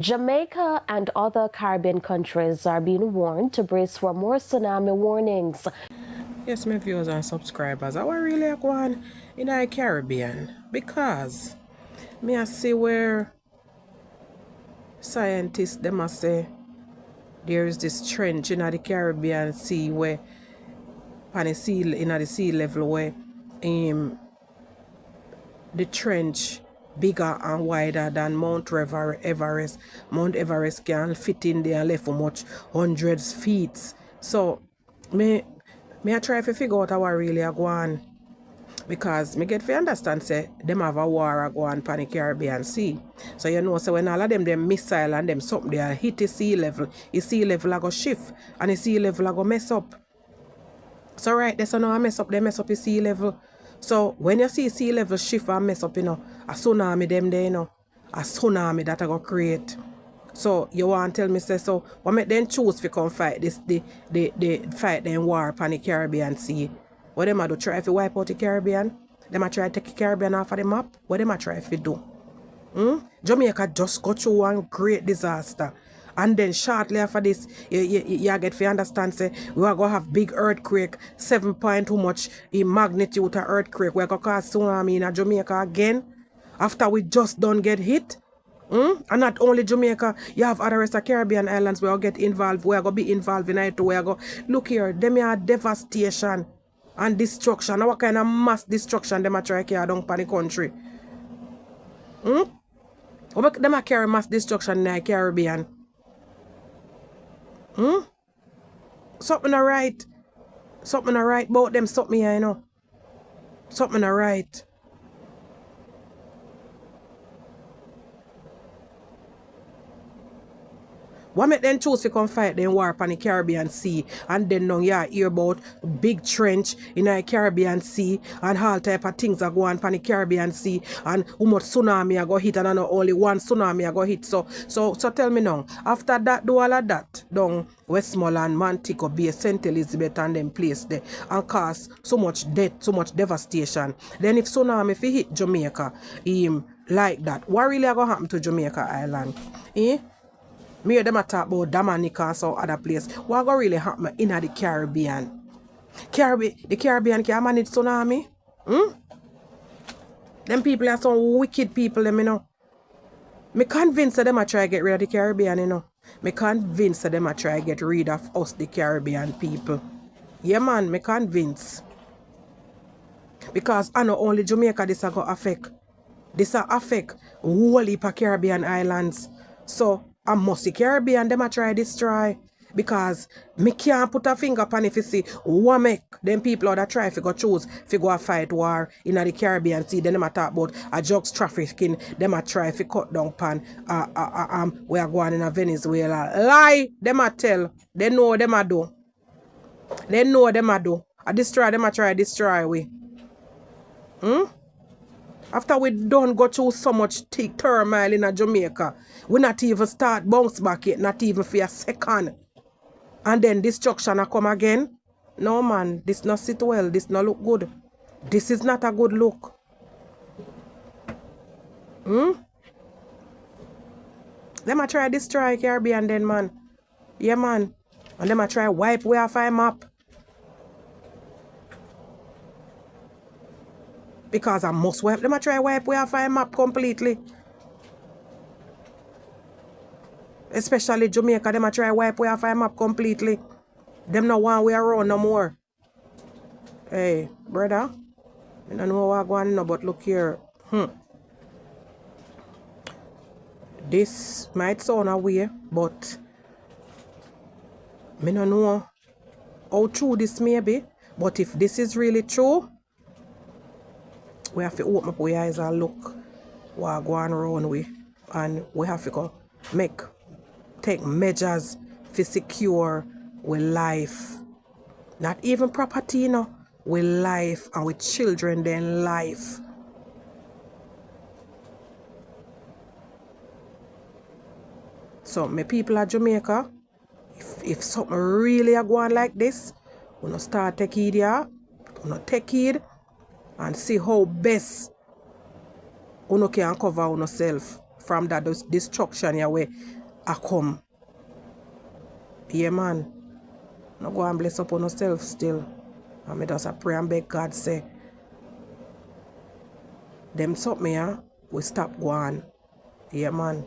Jamaica and other Caribbean countries are being warned to brace for more tsunami warnings. Yes, my viewers and subscribers, I want really go on in the Caribbean because me I see where scientists them must say there is this trench in the Caribbean Sea where on the sea in the sea level where the trench bigger and wider than Everest. Mount Everest can fit in there and left for much hundreds feet. So me I try to figure out how I really go on. Because me get to understand say them have a war a go on pan the Caribbean Sea. So you know so when all of them missile and them something they hit the sea level a go shift and the sea level a go mess up. So right there so now mess up the sea level. So when you see sea level shift and mess up, a tsunami them there, a tsunami that I go create. So you want to tell me say so what make them choose to come fight this the fight them war upon the Caribbean Sea? What them a do try to wipe out the Caribbean? Them a try to take the Caribbean off of the map? What them a try to do? Jamaica just go through one great disaster. And then shortly after this, you get to understand, say, we are going to have big earthquake, 7 point too much in magnitude of earthquake. We are going to cause tsunami in Jamaica again. After we just don't get hit. And not only Jamaica, you have other rest of Caribbean islands where we get involved, we are going to be involved in it too. We are going, look here, them are devastation and destruction. Now what kind of mass destruction them are trying to carry down upon the country? What them are carry mass destruction in the Caribbean? Something alright. Something alright about them, something here, Something alright. What make them choose to come fight them war upon the Caribbean Sea and then now you hear about big trench in the Caribbean Sea and all type of things are going on the Caribbean Sea and how much tsunami are go hit and I know only one tsunami are go hit. So tell me now, after that do all of that down Westmoreland, Montego Bay, St. Elizabeth and them place there and cause so much death, so much devastation. Then if tsunami if it hit Jamaica like that, what really are gonna happen to Jamaica Island? Me hear them a talk about Dominica and some other place. What go really happen in the Caribbean? The Caribbean can manage tsunami? Them people are some wicked people, Me convinced them a try to get rid of the Caribbean, Me convinced them a try to get rid of us, the Caribbean people. Yeah, man, me convinced. Because I know only Jamaica this a go affect. This a affect whole heap of Caribbean islands. So I must the Caribbean them a try destroy. Because me can't put a finger upon if you see what make them people that try to go choose to go a fight war in the Caribbean Sea. Then them a talk about a drugs trafficking. Them a try to cut down pan we are going in a Venezuela. Lie! Them a tell. They know them a do. They know them a do. I destroy them a try destroy we. After we don't go through so much turmoil in Jamaica, we not even start bounce back yet, not even for a second. And then destruction a come again. No man, this not sit well, this not look good. This is not a good look. Them a try destroy Caribbean then, man. Yeah, man. And them a try wipe we off our map. Because I must wipe them a try wipe we off our map completely. Especially Jamaica, them a try wipe we off our map completely. Them no want we around no more. Hey, brother. I don't know what going on, but look here. This might sound a way, but I don't know how true this may be. But if this is really true, we have to open up our eyes and look what going around with. And we have to go take measures to secure with life. Not even property, with life and with children then life. So my people at Jamaica, if something really are going like this, we not start take heed here, we not take heed and see how best you can cover yourself from that destruction here where I come. Yeah, man. No go and bless up on yourself still. And me just a pray and beg God say, them something here, we stop going. Yeah, man.